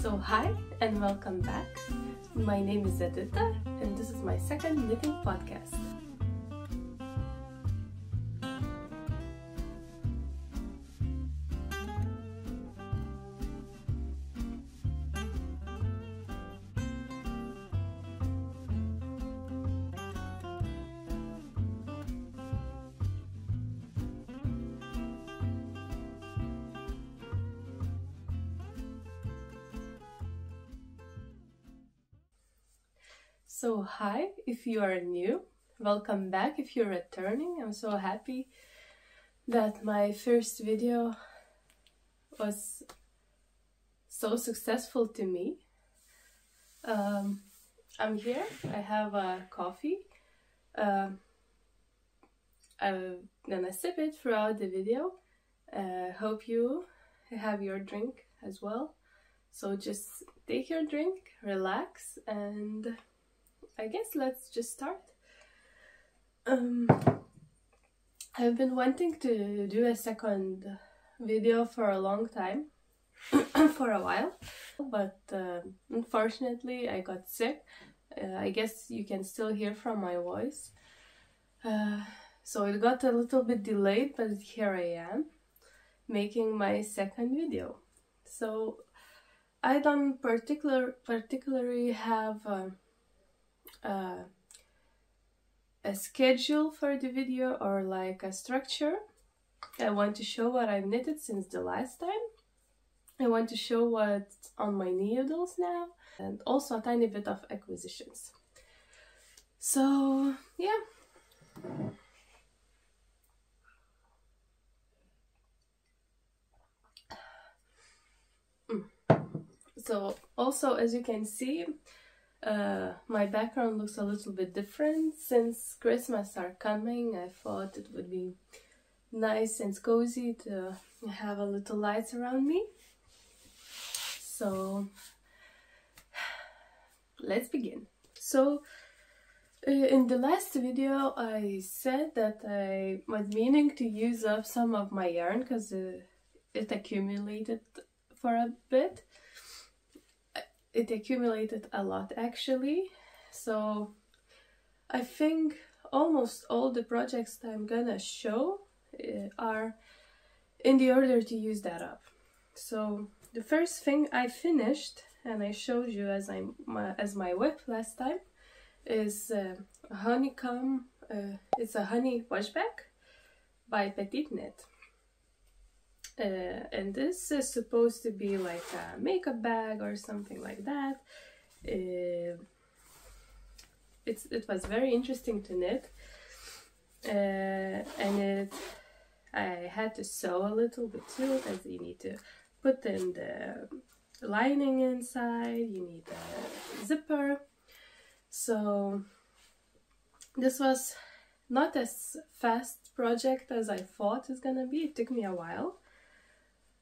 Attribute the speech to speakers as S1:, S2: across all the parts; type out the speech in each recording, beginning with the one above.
S1: So hi and welcome back. My name is Edita and this is my second knitting podcast. So hi, if you are new, welcome back. If you're returning, I'm so happy that my first video was so successful to me. I'm here, I have a coffee. I'm gonna sip it throughout the video. Hope you have your drink as well. So just take your drink, relax, and I guess let's just start. I've been wanting to do a second video for a long time, for a while, but unfortunately I got sick. I guess you can still hear from my voice. So it got a little bit delayed, but here I am, making my second video. So I don't particularly have a schedule for the video or like a structure. I want to show what I've knitted since the last time. I want to show what's on my needles now and also a tiny bit of acquisitions. So yeah. So also, as you can see, my background looks a little bit different. Since Christmas are coming, I thought it would be nice and cozy to have a little lights around me. So let's begin. So in the last video I said that I was meaning to use up some of my yarn because it accumulated for a bit. It accumulated a lot actually, so I think almost all the projects that I'm gonna show are in the order to use that up. So the first thing I finished, and I showed you as my whip last time, is a honeycomb. It's a honey washbag by PetiteKnit. And this is supposed to be like a makeup bag or something like that. It was very interesting to knit, and I had to sew a little bit too, as you need to put in the lining inside, you need a zipper. So this was not as fast project as I thought it's gonna be. It took me a while,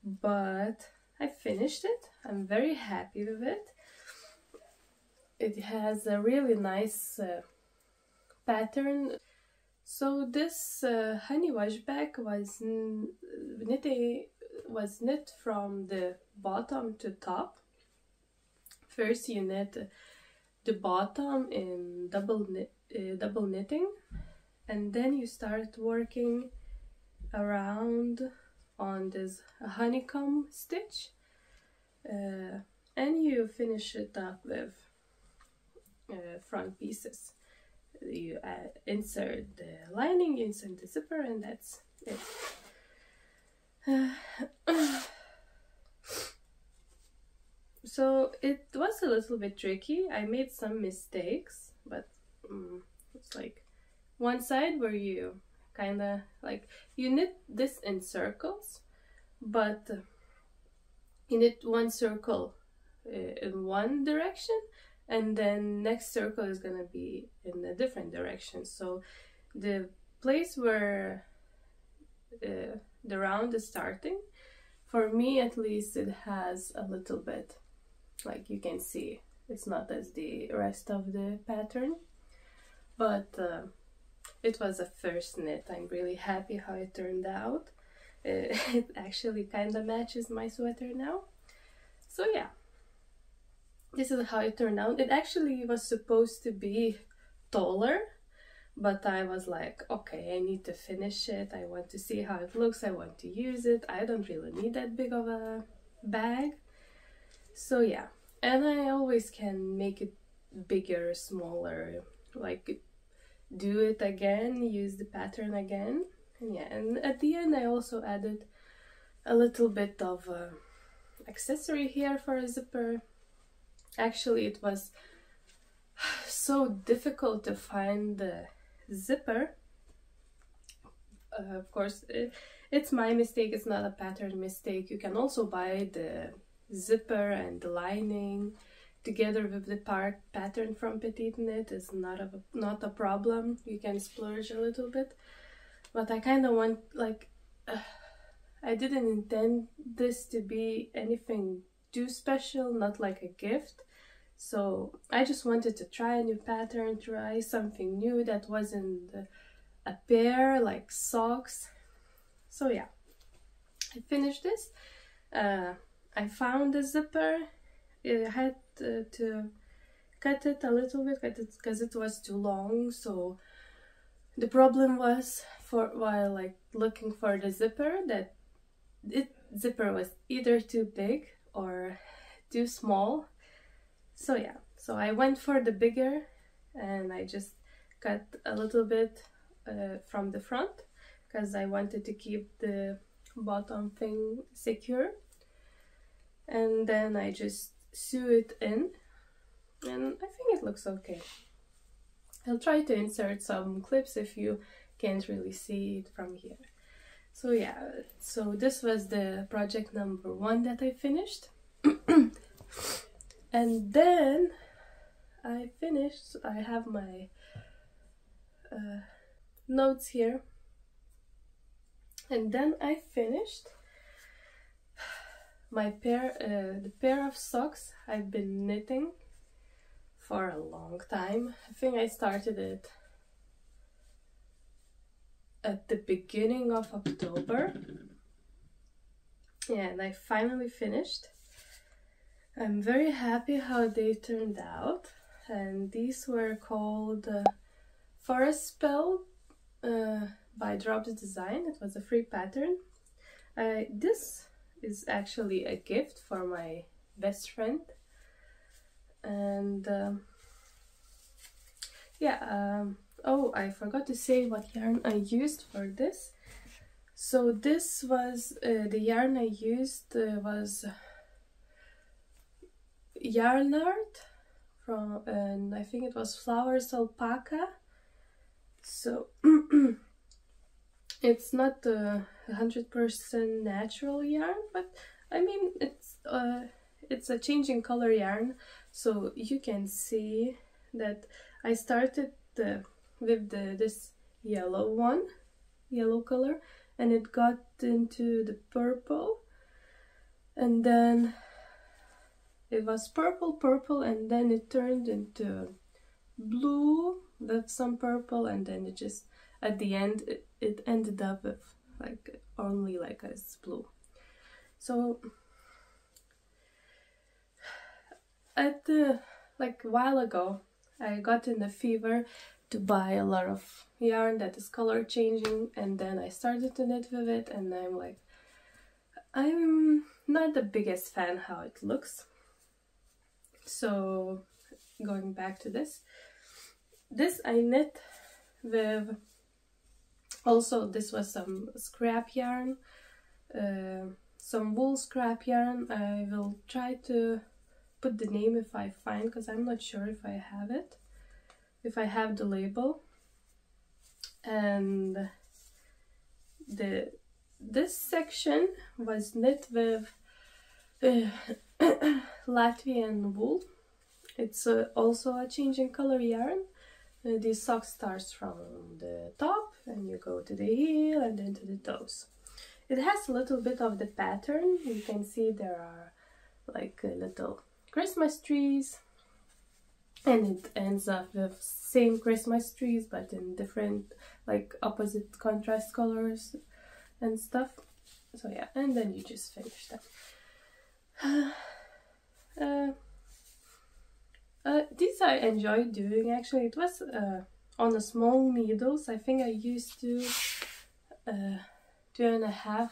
S1: but I finished it. I'm very happy with it. It has a really nice pattern. So this honey washbag was knit from the bottom to top. First you knit the bottom in double knitting, and then you start working around on this honeycomb stitch, and you finish it up with front pieces. You insert the lining, you insert the zipper, and that's it. So it was a little bit tricky. I made some mistakes, but it's like one side where you kind of like, you knit this in circles, but you knit one circle in one direction, and then next circle is gonna be in a different direction. So the place where the round is starting, for me at least, it has a little bit, like you can see, it's not as the rest of the pattern, but it was a first knit. I'm really happy how it turned out. It actually kind of matches my sweater now. So yeah, this is how it turned out. It actually was supposed to be taller, but I was like, okay, I need to finish it. I want to see how it looks. I want to use it. I don't really need that big of a bag. So yeah, and I always can make it bigger, smaller, like do it again, use the pattern again. And yeah, and at the end I also added a little bit of accessory here for a zipper. Actually, it was so difficult to find the zipper. Of course, it's my mistake, it's not a pattern mistake. You can also buy the zipper and the lining together with the pattern from PetiteKnit. It's not a problem. You can splurge a little bit. But I kind of want, like, I didn't intend this to be anything too special, not like a gift. So I just wanted to try a new pattern, try something new that wasn't a pair, like socks. So yeah, I finished this. I found the zipper. I had to cut it a little bit because it was too long. So the problem was, while like looking for the zipper, that zipper was either too big or too small. So yeah, so I went for the bigger, and I just cut a little bit from the front because I wanted to keep the bottom thing secure. And then I just sew it in, and I think it looks okay. I'll try to insert some clips if you can't really see it from here. So yeah, so this was the project number 1 that I finished. And then I finished, I have my notes here. And then I finished my the pair of socks I've been knitting for a long time. I think I started it at the beginning of October. Yeah, and I finally finished. I'm very happy how they turned out. And these were called Forest Spell by Sandnes Design. It was a free pattern. This is actually a gift for my best friend. And yeah, oh, I forgot to say what yarn I used for this. So this was, the yarn I used was Yarn Art from, and I think it was Flowers Alpaca. So it's not 100% natural yarn, but I mean it's a changing color yarn. So you can see that I started with this yellow color, and it got into the purple, and then it was purple, and then it turned into blue with some purple, and then it just, at the end, it ended up with like only like a blue. So at like a while ago, I got in the fever to buy a lot of yarn that is color changing, and then I started to knit with it, and I'm like, I'm not the biggest fan how it looks. So going back to this I knit with, also this was some scrap yarn, some wool scrap yarn. I will try to put the name if I find, because I'm not sure if I have it, if I have the label. And this section was knit with Latvian wool. It's also a changing color yarn. This sock starts from the top, and you go to the heel and then to the toes. It has a little bit of the pattern. You can see there are like little Christmas trees, and it ends up with same Christmas trees but in different, like opposite contrast colors and stuff. So yeah, and then you just finish them. These I enjoy doing actually. It was on the small needles. I think I used to 2.5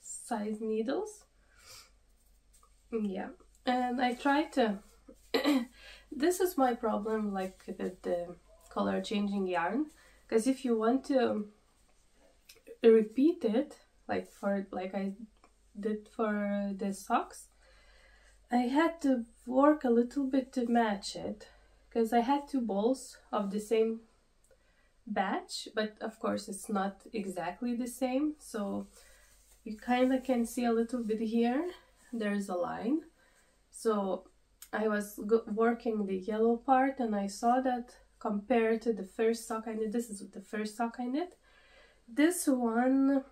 S1: size needles. Yeah, and I tried to this is my problem, like with the color changing yarn, because if you want to repeat it like I did for the socks, I had to work a little bit to match it, because I had 2 balls of the same batch, but of course it's not exactly the same, so you kind of can see a little bit here, there's a line. So I was working the yellow part, and I saw that compared to the first sock I knit, this is the first sock I knit, this one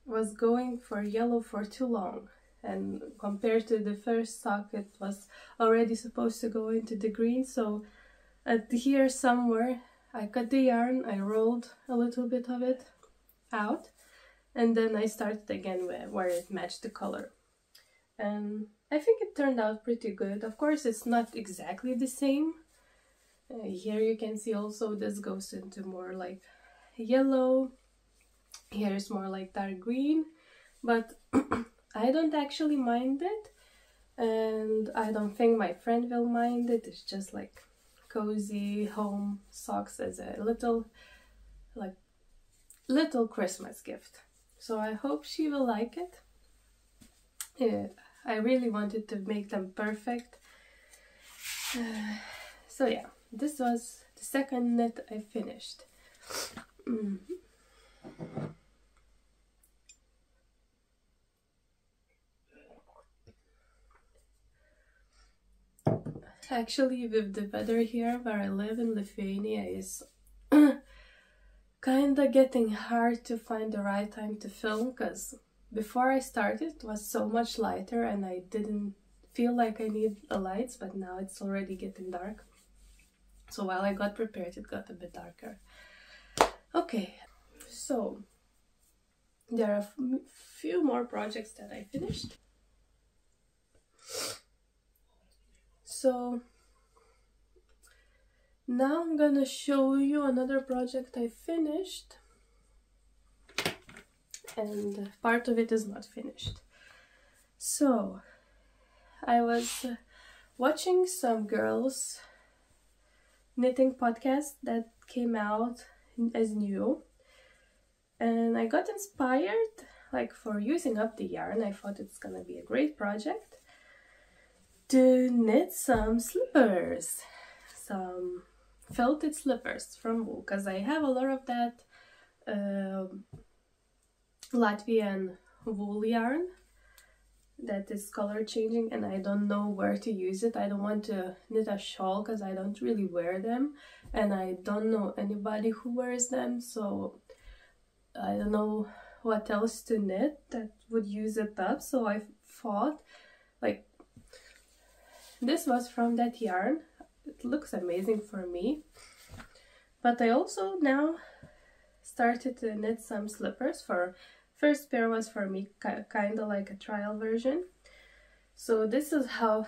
S1: was going for yellow for too long, and compared to the first sock it was already supposed to go into the green. So at here somewhere I cut the yarn, I rolled a little bit of it out, and then I started again where it matched the color. And I think it turned out pretty good. Of course it's not exactly the same. Here you can see also this goes into more like yellow, here is more like dark green, but I don't actually mind it, and I don't think my friend will mind it. It's just like cozy home socks as a little Christmas gift. So I hope she will like it. Yeah, I really wanted to make them perfect. So yeah, this was the second knit I finished. Actually, with the weather here where I live in Lithuania is kinda getting hard to find the right time to film, because before I started it was so much lighter and I didn't feel like I need the lights, but now it's already getting dark. So while I got prepared it got a bit darker. Okay, so there are a few more projects that I finished. So now I'm gonna show you another project I finished, and part of it is not finished. So I was watching some girls knitting podcast that came out as new, and I got inspired like for using up the yarn. I thought it's gonna be a great project to knit some slippers, some felted slippers from wool, because I have a lot of that Latvian wool yarn that is color changing, and I don't know where to use it. I don't want to knit a shawl because I don't really wear them, and I don't know anybody who wears them, so I don't know what else to knit that would use it up. So I thought, like, this was from that yarn. It looks amazing for me. But I also now started to knit some slippers. For first pair was for me kind of like a trial version. So this is how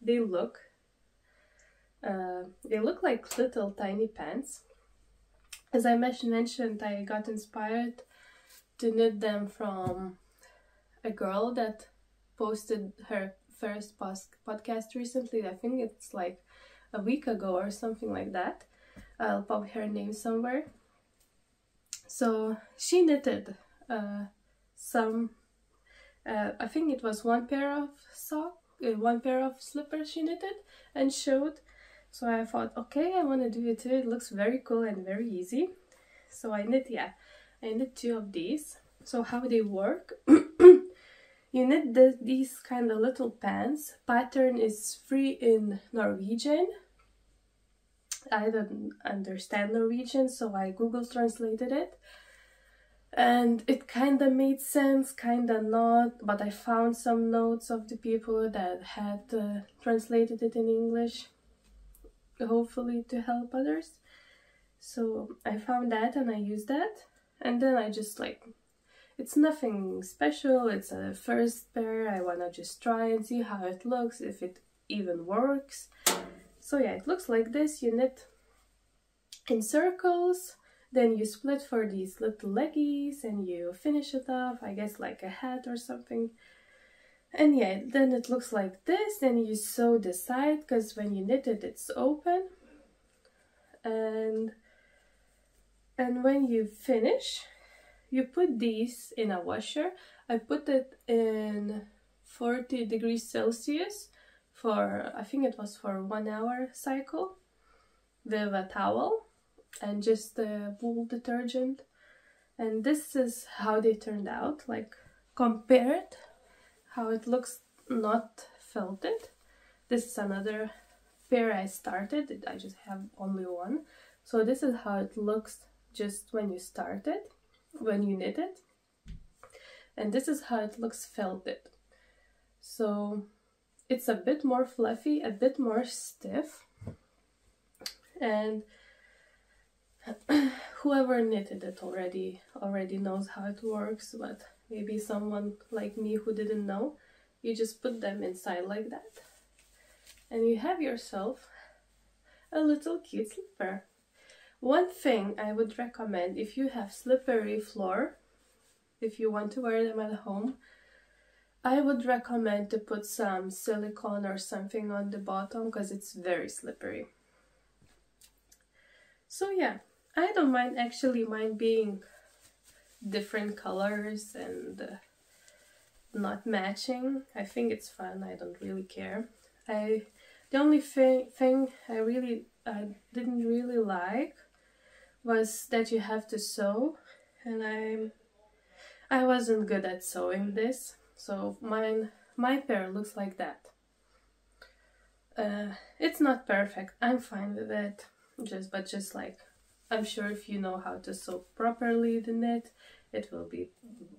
S1: they look. They look like little tiny pants. As I mentioned, I got inspired to knit them from a girl that posted her first podcast recently. I think it's like a week ago or something like that. I'll pop her name somewhere. So she knitted some, I think it was one pair of slippers she knitted and showed. So I thought, okay, I want to do it too. It looks very cool and very easy. So I knit 2 of these. So how they work? You knit these kind of little pants. Pattern is free in Norwegian. I don't understand Norwegian, so I Google translated it. And it kind of made sense, kind of not, but I found some notes of the people that had translated it in English, hopefully to help others. So I found that and I used that, and then I just it's nothing special, it's a first pair. I want to just try and see how it looks, if it even works. So So yeah, it looks like this. You knit in circles, then you split for these little leggies and you finish it off, I guess like a hat or something. And yeah, then it looks like this. Then you sew the side, because when you knit it, it's open. And when you finish, you put these in a washer. I put it in 40 degrees Celsius for, I think it was for 1 hour cycle, with a towel and just wool detergent. And this is how they turned out, like compared how it looks not felted. This is another pair I started. I just have only one. So this is how it looks just when you start it, when you knit it. And this is how it looks felted. So it's a bit more fluffy, a bit more stiff. And whoever knitted it already knows how it works, but maybe someone like me who didn't know, you just put them inside like that. And you have yourself a little cute slipper. One thing I would recommend, if you have slippery floor, if you want to wear them at home, I would recommend to put some silicone or something on the bottom, because it's very slippery. So yeah, I don't mind, actually mind being different colors and not matching. I think it's fun, I don't really care. The only thing I didn't really like was that you have to sew, and I wasn't good at sewing this, so my pair looks like that. It's not perfect, I'm fine with it, but just like, I'm sure if you know how to sew properly the knit, it will be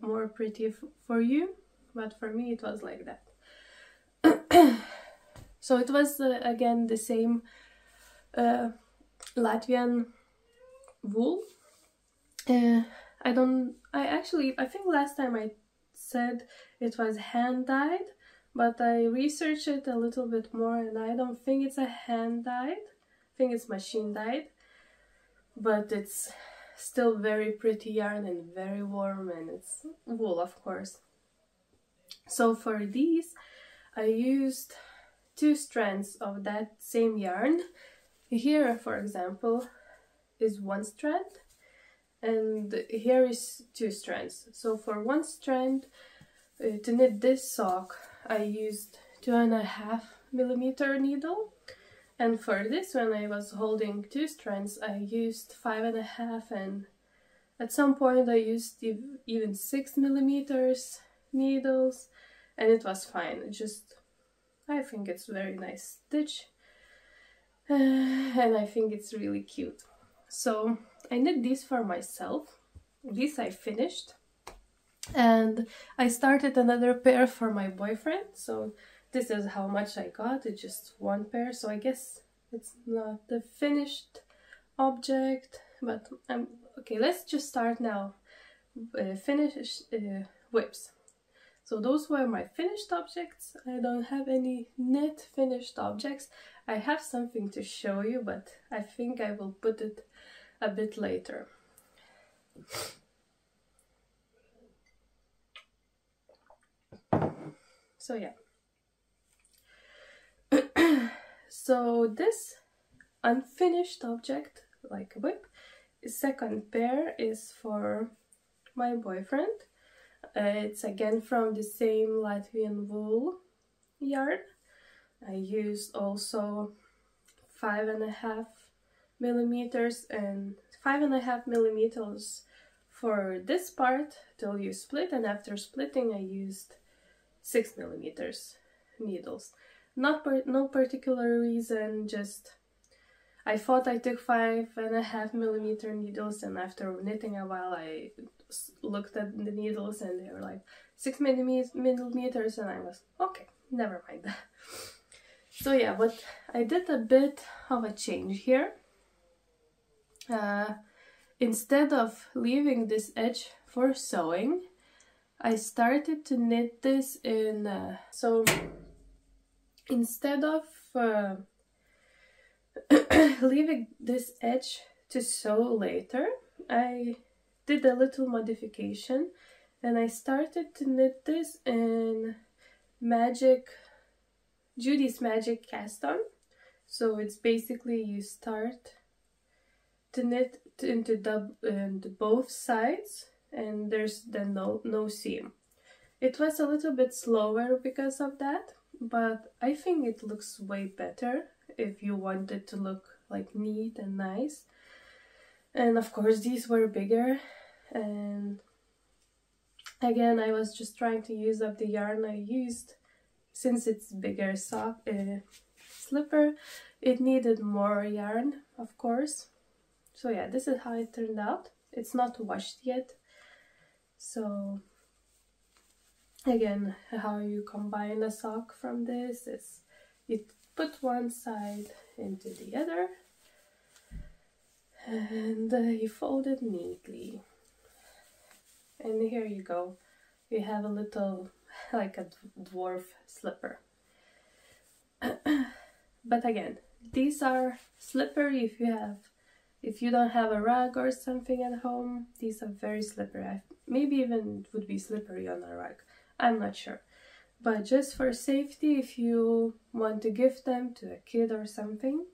S1: more pretty for you, but for me it was like that. So it was again the same Latvian wool. I think last time I said it was hand dyed, but I researched it a little bit more and I don't think it's a hand dyed. I think it's machine dyed, but it's still very pretty yarn and very warm, and it's wool, of course. So for these I used 2 strands of that same yarn. Here, for example, is 1 strand, and here is 2 strands. So for 1 strand, to knit this sock, I used 2.5mm needle, and for this one I was holding 2 strands, I used 5.5, and at some point I used even 6mm needles, and it was fine. I think it's very nice stitch, and I think it's really cute. So I knit these for myself. These I finished, and I started another pair for my boyfriend. So this is how much I got. It's just 1 pair, so I guess it's not the finished object, but okay. Let's just start now. Finish whips. So those were my finished objects. I don't have any knit finished objects. I have something to show you, but I think I will put it a bit later. So yeah. So this unfinished object, like a whip, second pair is for my boyfriend. It's again from the same Latvian wool yarn. I used also 5.5mm and 5.5mm for this part till you split, and after splitting I used 6mm needles. No particular reason, just I thought I took 5.5mm needles, and after knitting a while I looked at the needles and they were like 6mm, and I was okay, never mind that. So yeah, but I did a bit of a change here. Instead of leaving this edge for sewing, I started to knit this in so instead of leaving this edge to sew later, I did a little modification and I started to knit this in Judy's Magic cast on. So it's basically you start to knit into both sides and there's then no seam. It was a little bit slower because of that, but I think it looks way better if you want it to look like neat and nice. And of course these were bigger, and again I was just trying to use up the yarn I used. Since it's bigger slipper, it needed more yarn, of course. So yeah, this is how it turned out. It's not washed yet. So again, how you combine a sock from this is you put one side into the other and you fold it neatly. And here you go. You have a little, like a dwarf slipper. But again, these are slippery if you don't have a rug or something at home. These are very slippery. Maybe even it would be slippery on a rug. I'm not sure. But just for safety, if you want to gift them to a kid or something,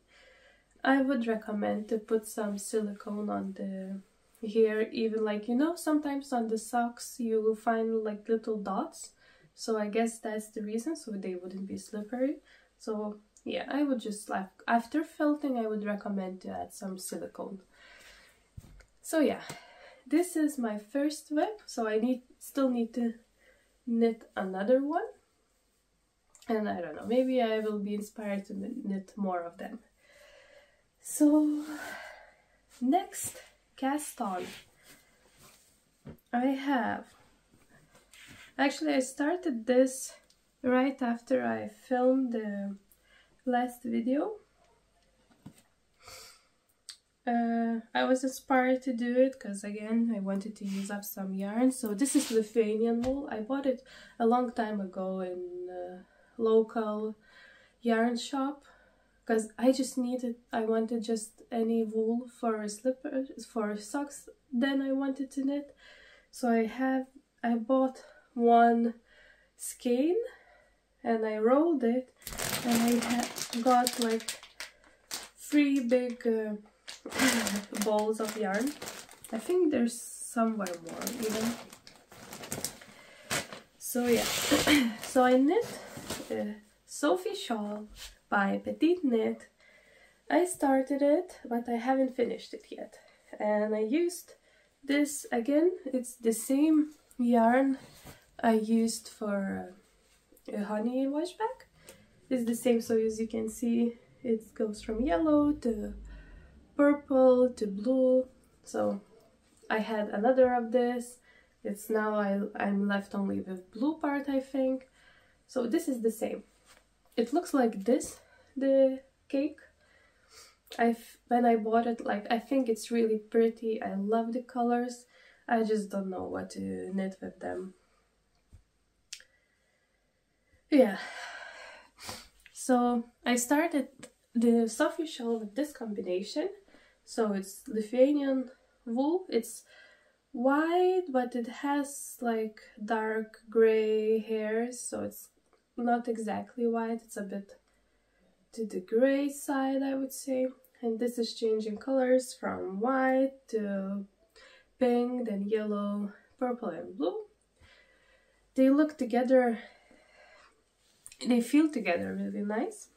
S1: I would recommend to put some silicone on the here, even like, you know, sometimes on the socks you will find like little dots. So I guess that's the reason, so they wouldn't be slippery. So yeah, I would just like, after felting, I would recommend to add some silicone. So yeah, this is my first whip, so I still need to knit another one. And I don't know, maybe I will be inspired to knit more of them. So next cast on I have, actually I started this right after I filmed the last video. I was inspired to do it because again I wanted to use up some yarn. So this is Lithuanian wool. I bought it a long time ago in a local yarn shop because I wanted just any wool for slippers, for socks then I wanted to knit. So I bought one skein and I rolled it, and I got like 3 big balls of yarn. I think there's somewhere more even. So yeah, so I knit Sophie Shawl by PetiteKnit. I started it, but I haven't finished it yet. And I used this again, it's the same yarn I used for a honey washbag. It's the same, so as you can see, it goes from yellow to purple to blue. So I had another of this. It's now I'm left only with blue part, I think. So this is the same. It looks like this, the cake. When I bought it, like, I think it's really pretty. I love the colors. I just don't know what to knit with them. Yeah. So I started the Sophie Shawl with this combination. So it's Lithuanian wool. It's white, but it has like dark gray hairs, so it's not exactly white. It's a bit to the gray side, I would say. And this is changing colors from white to pink, then yellow, purple and blue. They look together, they feel together really nice.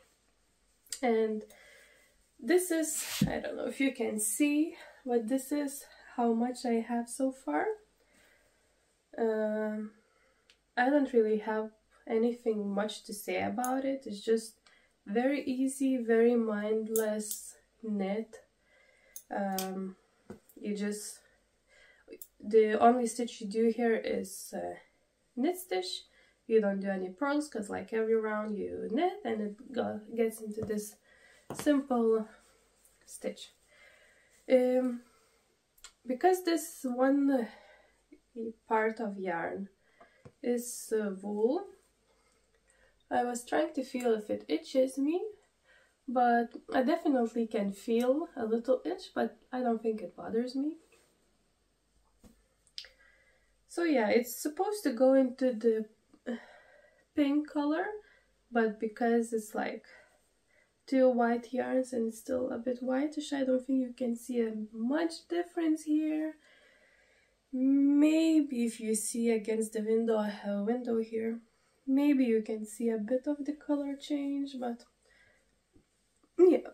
S1: And this is, I don't know if you can see what this is, how much I have so far. I don't really have anything much to say about it. It's just very easy, very mindless knit. The only stitch you do here is knit stitch. You don't do any purls because like every round you knit and it gets into this simple stitch. Because this one part of yarn is wool, I was trying to feel if it itches me, but I definitely can feel a little itch, but I don't think it bothers me. So yeah, it's supposed to go into the pink color, but because it's like two white yarns and it's still a bit whitish, I don't think you can see a much difference here. Maybe if you see against the window, I have a window here, maybe you can see a bit of the color change, but yeah,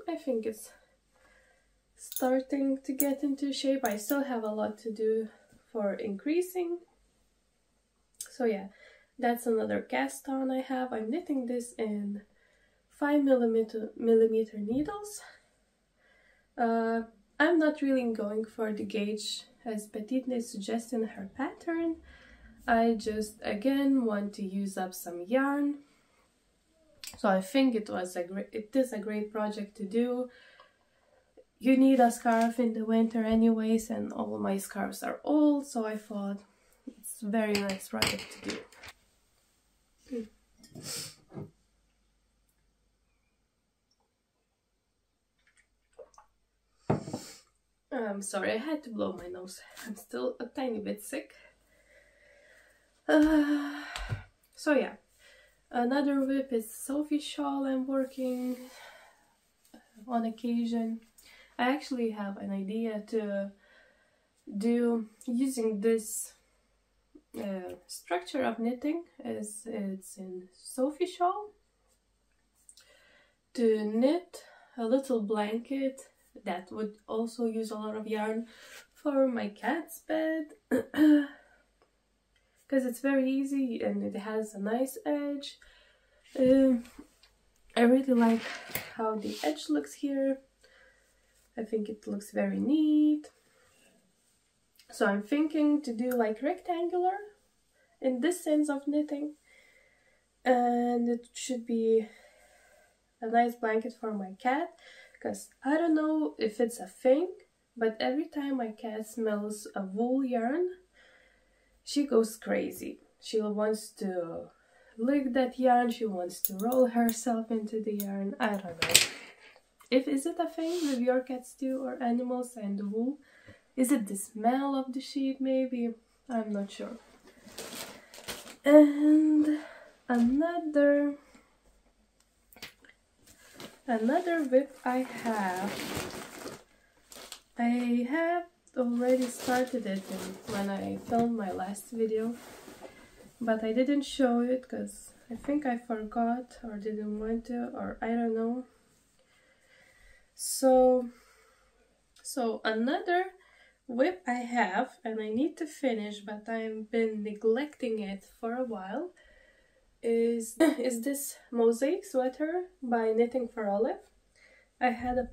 S1: I think it's starting to get into shape. I still have a lot to do for increasing. So yeah, that's another cast on I have. I'm knitting this in 5mm needles. I'm not really going for the gauge as PetiteKnit suggests in her pattern. I just again want to use up some yarn. So I think it is a great project to do. You need a scarf in the winter anyways, and all my scarves are old, so I thought it's a very nice project to do. I'm sorry, I had to blow my nose. I'm still a tiny bit sick. So yeah, another whip is Sophie shawl I'm working on occasion. I actually have an idea to do using this structure of knitting as it's in Sophie shawl to knit a little blanket that would also use a lot of yarn for my cat's bed because it's very easy and it has a nice edge. I really like how the edge looks here. I think it looks very neat. So I'm thinking to do like rectangular in this sense of knitting, and it should be a nice blanket for my cat, because I don't know if it's a thing, but every time my cat smells a wool yarn, she goes crazy. She wants to lick that yarn, she wants to roll herself into the yarn. I don't know. Is it a thing with your cats too, or animals and the wool? Is it the smell of the sheep maybe? I'm not sure. And another whip I have already started it when I filmed my last video, but I didn't show it because I think I forgot or didn't want to, or I don't know. So another whip I have, and I need to finish, but I've been neglecting it for a while, is this MOSAIC sweater by Knitting for Olive. I had a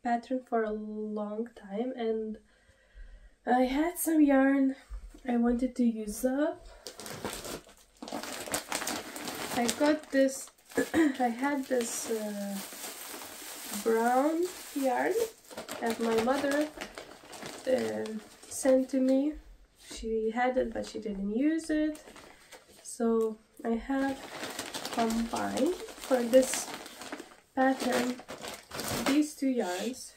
S1: pattern for a long time and I had some yarn I wanted to use up. I got this, I had this brown yarn that my mother sent to me. She had it but she didn't use it, so I have combined for this pattern these two yarns.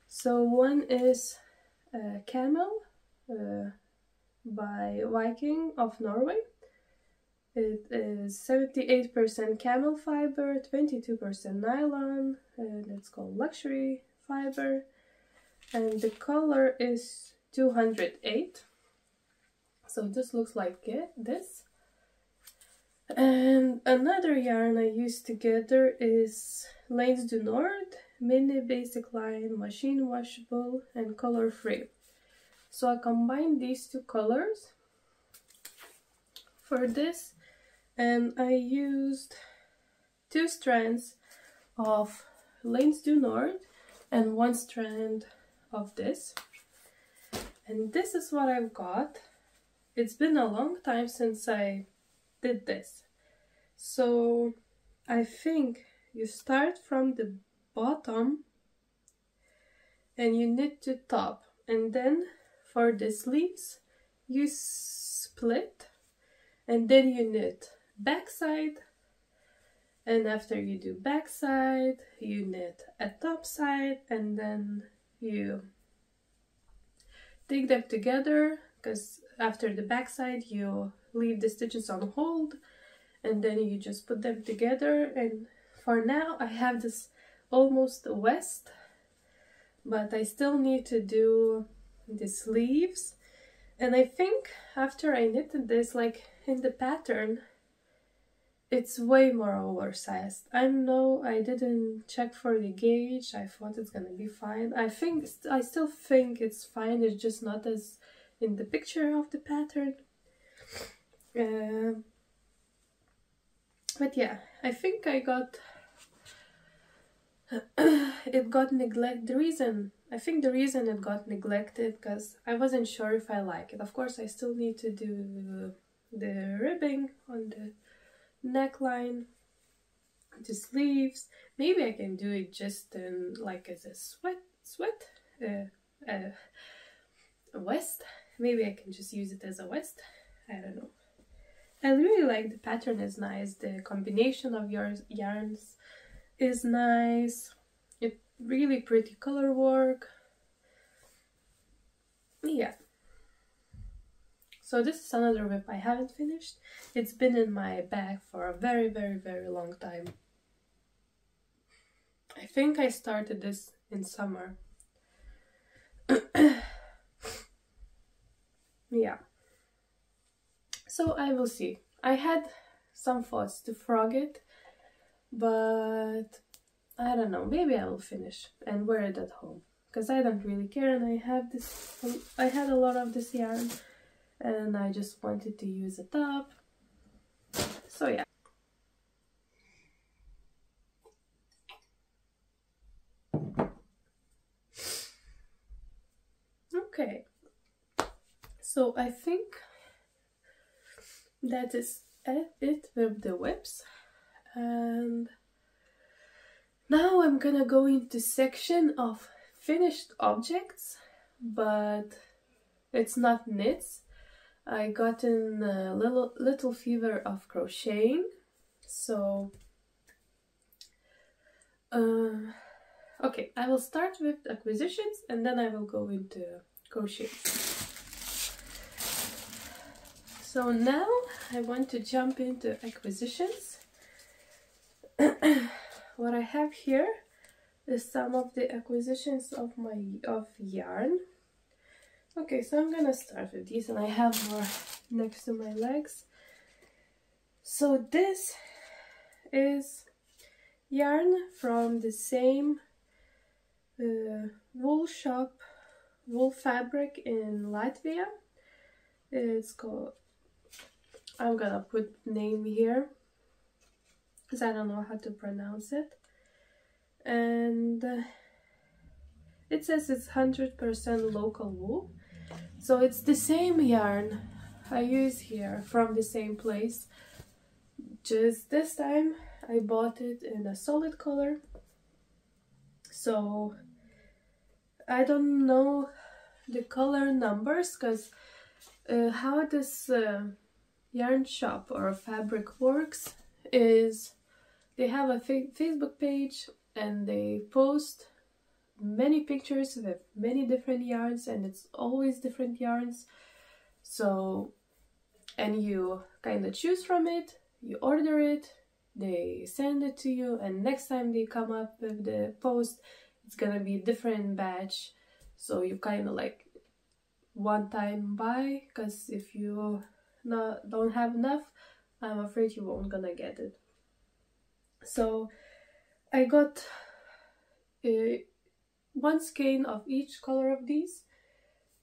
S1: So one is Camel by Viking of Norway. It is 78% camel fiber, 22% nylon, and it's called luxury fiber, and the color is 208. So this looks like this. And another yarn I used together is Lanes du Nord, mini basic line, machine washable and color free. So I combined these two colors for this, and I used 2 strands of Lanes du Nord and 1 strand of this. And this is what I've got. It's been a long time since I did this. So I think you start from the bottom and you knit to top, and then for the sleeves you split and then you knit backside And after you do back side, you knit a top side, and then you take them together, because after the back side you leave the stitches on hold, and then you just put them together. And for now I have this almost west, but I still need to do the sleeves. And I think after I knitted this, like in the pattern, it's way more oversized. I know I didn't check for the gauge. I thought it's gonna be fine. I still think it's fine. It's just not as in the picture of the pattern. But yeah, I think I got it got neglected. I think the reason it got neglected because I wasn't sure if I like it. Of course, I still need to do the ribbing on the neckline, the sleeves. Maybe I can do it just in, like as a vest. Maybe I can just use it as a vest. I don't know. I really like the pattern. Is nice. The combination of your yarns is nice. It really pretty color work. Yeah. So this is another whip I haven't finished. It's been in my bag for a very, very, very long time. I think I started this in summer. Yeah. So I will see. I had some thoughts to frog it, but I don't know. Maybe I will finish and wear it at home, because I don't really care, and I had a lot of this yarn, and I just wanted to use it up. So yeah. Okay. So I think that is it with the whips, and now I'm gonna go into section of finished objects, but it's not knits. I got in a little fever of crocheting, so okay, I will start with acquisitions and then I will go into crochet. So now I want to jump into acquisitions. What I have here is some of the acquisitions of yarn. Okay, so I'm gonna start with these, and I have more next to my legs. So this is yarn from the same wool fabric in Latvia. It's called, I'm gonna put name here because I don't know how to pronounce it, and it says it's 100% local wool. So it's the same yarn I use here from the same place, just this time I bought it in a solid color. So I don't know the color numbers, because how this yarn shop or fabric works is they have a Facebook page and they post many pictures with many different yarns, and it's always different yarns. So, and you kind of choose from it, you order it, they send it to you, and next time they come up with the post, it's gonna be a different batch. So you kind of like one time buy, because if you don't have enough, I'm afraid you won't gonna get it. So I got one skein of each color of these,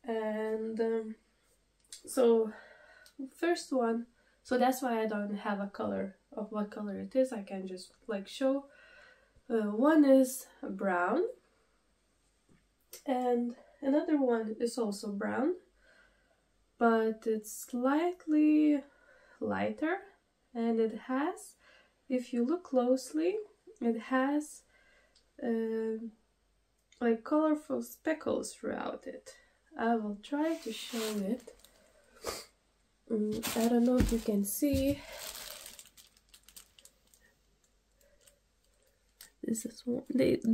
S1: and so first one, so that's why I don't have a color of what color it is. I can just like show. One is brown, and another one is also brown, but it's slightly lighter, and it has, if you look closely, it has like colorful speckles throughout it. I will try to show it. I don't know if you can see. this is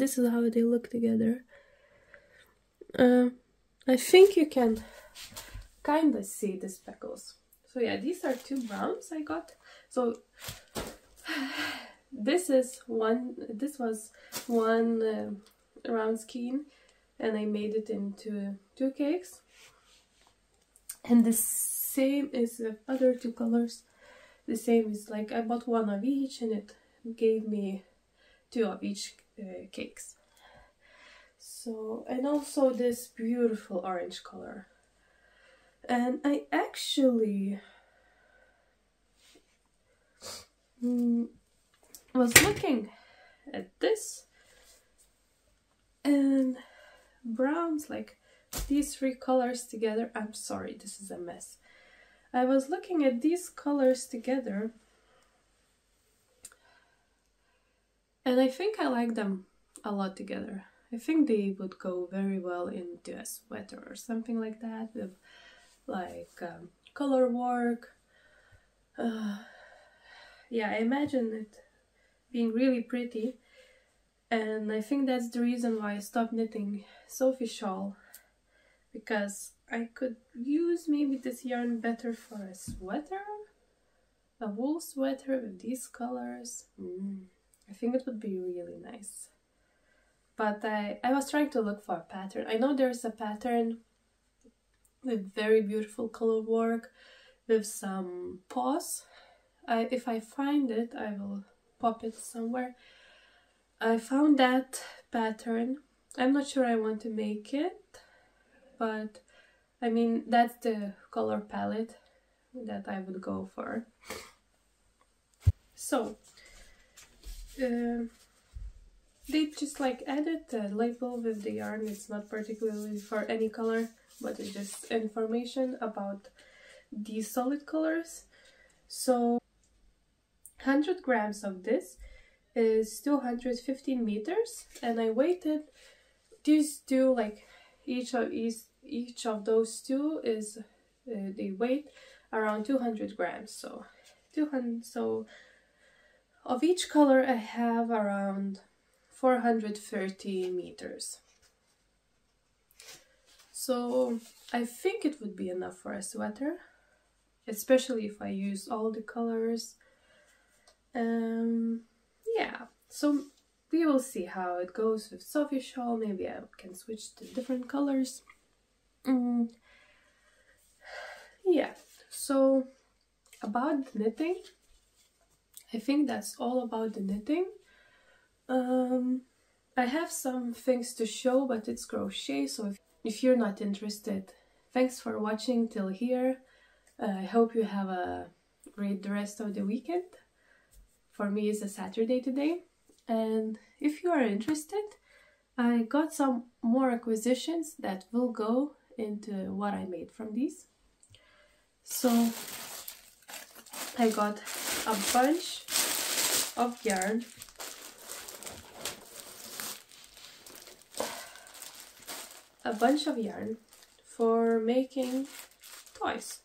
S1: this is how they look together. I think you can kind of see the speckles. So yeah, these are 2 browns I got. So this was one round skein, and I made it into 2 cakes. And the same is the other 2 colors. The same is like I bought 1 of each, and it gave me 2 of each cakes. So, and also this beautiful orange color. And I actually was looking at this, and browns, like these 3 colors together. I'm sorry, this is a mess. I was looking at these colors together, and I think I like them a lot together. I think they would go very well into a sweater or something like that, with like color work. Yeah, I imagine it being really pretty, and I think that's the reason why I stopped knitting Sophie shawl, because I could use maybe this yarn better for a sweater, a wool sweater with these colors. I think it would be really nice. But I was trying to look for a pattern. I know there's a pattern with very beautiful color work, with some paws. If I find it, I will pop it somewhere. I found that pattern. I'm not sure I want to make it, but I mean, that's the color palette that I would go for. So, they just like added a label with the yarn. It's not particularly for any color, but it's just information about these solid colors. So 100 grams of this is 215 meters, and I weighted these 2, like each of those 2 is they weight around 200 grams. So 200. So of each color I have around 430 meters. So I think it would be enough for a sweater, especially if I use all the colors. Yeah, so we will see how it goes with Sophie shawl. Maybe I can switch to different colors. Yeah, so about the knitting, I think that's all about the knitting. I have some things to show, but it's crochet, so if you're not interested, thanks for watching till here. I hope you have a great rest of the weekend. For me, it's a Saturday today, and if you are interested, I got some more acquisitions that will go into what I made from these. So I got a bunch of yarn, for making toys.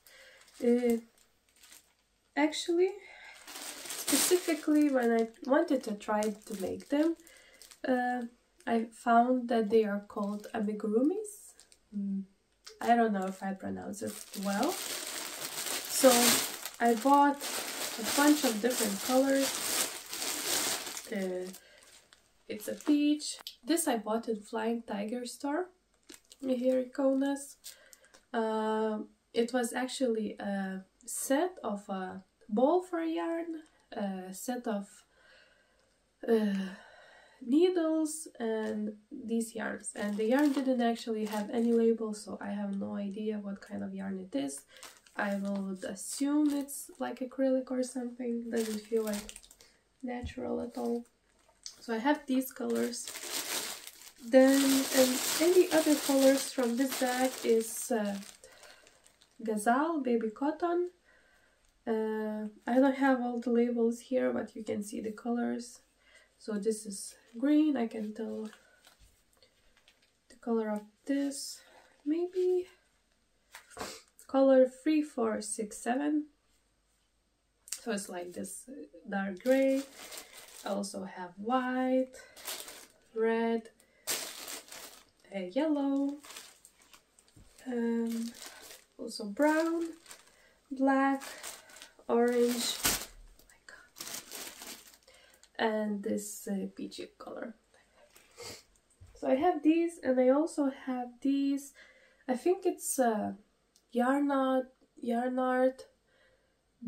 S1: Actually, specifically when I wanted to try to make them, I found that they are called amigurumis. I don't know if I pronounce it well. So I bought a bunch of different colors. It's a peach. This I bought in Flying Tiger store here in Kaunas. It was actually a set of a ball for yarn, a set of needles, and these yarns. And the yarn didn't actually have any label, so I have no idea what kind of yarn it is. I would assume it's like acrylic or something. Doesn't feel like natural at all. So I have these colors. Then, and any other colors from this bag is Gazelle Baby Cotton. I don't have all the labels here, but you can see the colors. So this is green. I can tell the color of this. Maybe color 3467. So it's like this dark gray. I also have white, red, yellow, also brown, black, orange, oh my god, and this peachy color. So I have these, and I also have these. I think it's yarn art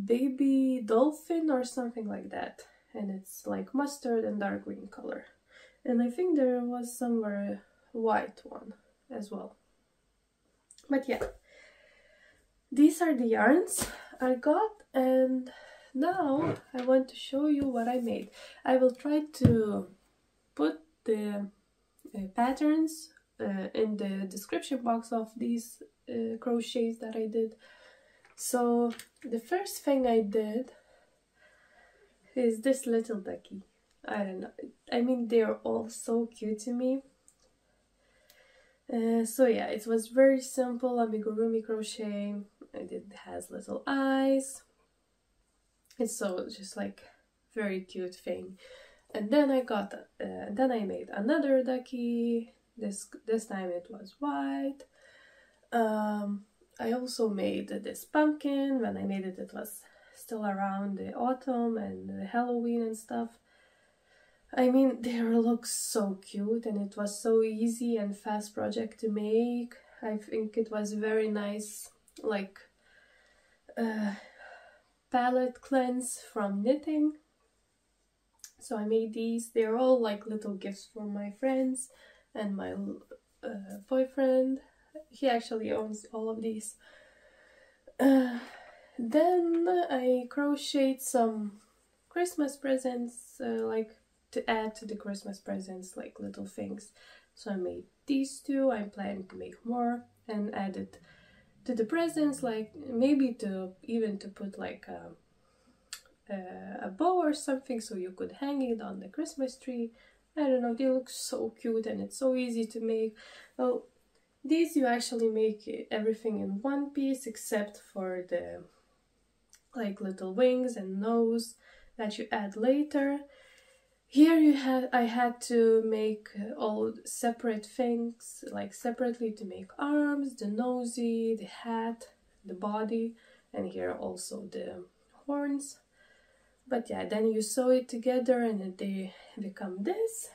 S1: baby dolphin or something like that, and it's like mustard and dark green color. And I think there was somewhere a white one as well. But yeah, these are the yarns I got, and now I want to show you what I made. I will try to put the patterns in the description box of these crochets that I did. So the first thing I did is this little ducky. I don't know, I mean, they're all so cute to me. So yeah, it was very simple amigurumi crochet, and it has little eyes. It's so just like very cute thing. And then I got then I made another ducky. This time it was white. I also made this pumpkin. When I made it, it was still around the autumn and the Halloween and stuff. I mean, they look so cute, and it was so easy and fast project to make. I think it was very nice, like palette cleanse from knitting. So I made these. They're all like little gifts for my friends and my boyfriend. He actually owns all of these. Then I crocheted some Christmas presents, like to add to the Christmas presents, like little things. So I made these two. I'm planning to make more and add it to the presents, like maybe to even to put like a bow or something, so you could hang it on the Christmas tree. I don't know, they look so cute, and it's so easy to make. Well, these you actually make everything in one piece except for the like little wings and nose that you add later. Here I had to make all separate things, like separately, to make arms, the nosy, the hat, the body, and here also the horns. But yeah, then you sew it together and they become this.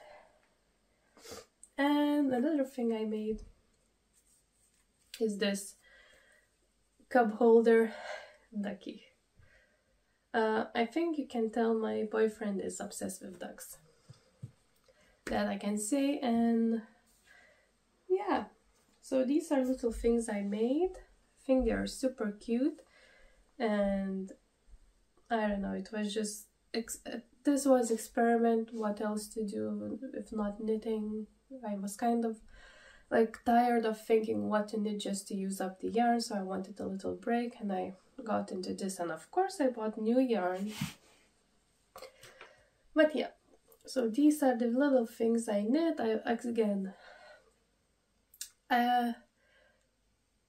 S1: And another thing I made is this cup holder ducky. I think you can tell my boyfriend is obsessed with ducks. That I can say. And yeah, so these are little things I made. I think they are super cute, and I don't know, it was just this was experiment. What else to do if not knitting? I was kind of like tired of thinking what to knit just to use up the yarn, so I wanted a little break, and I got into this, and of course I bought new yarn. But yeah, so these are the little things I knit.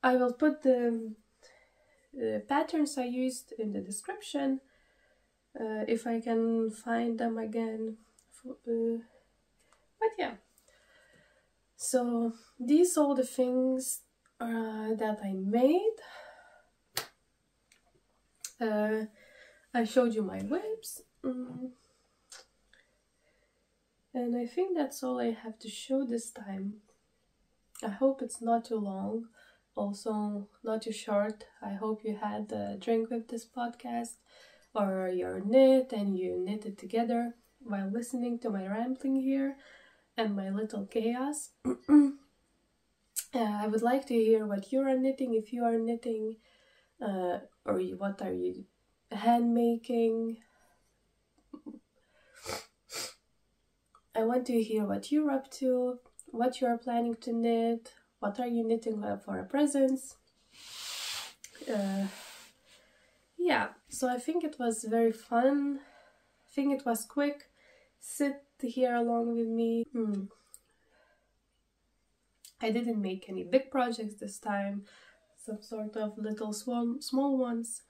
S1: I will put the patterns I used in the description if I can find them again. But yeah, so these are the things that I made. I showed you my whips, and I think that's all I have to show this time. I hope it's not too long, also not too short. I hope you had a drink with this podcast, or you're knit and you knitted together while listening to my rambling here and my little chaos. I would like to hear what you are knitting, if you are knitting, or what are you hand making. I want to hear what you're up to, what you are planning to knit, what are you knitting for a presents. Yeah, so I think it was very fun. I think it was quick. Sit here along with me. I didn't make any big projects this time, some sort of little small ones.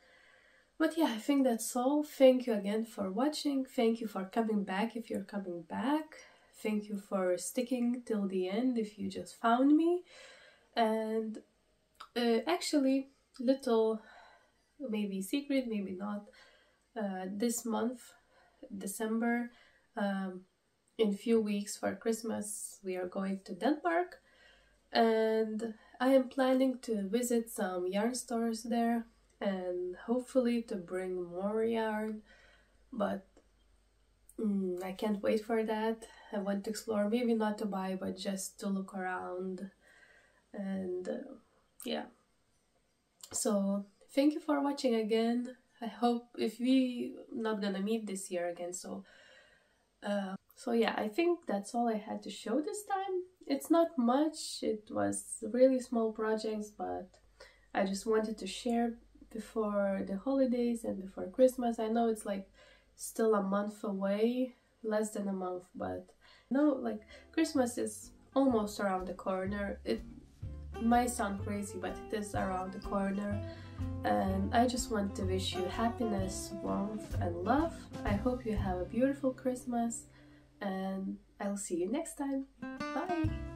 S1: But yeah, I think that's all. Thank you again for watching. Thank you for coming back if you're coming back. Thank you for sticking till the end if you just found me. And actually, little maybe secret, maybe not, this month, December, in few weeks for Christmas, we are going to Denmark, and I am planning to visit some yarn stores there and hopefully to bring more yarn, but I can't wait for that. I want to explore, maybe not to buy, but just to look around. And yeah, so thank you for watching again. I hope if we not gonna meet this year again, so yeah, I think that's all I had to show this time. It's not much, it was really small projects, but I just wanted to share before the holidays and before Christmas. I know it's like still a month away, less than a month, but no, like Christmas is almost around the corner. It might sound crazy, but it is around the corner, and I just want to wish you happiness, warmth and love. I hope you have a beautiful Christmas, and I'll see you next time. Bye!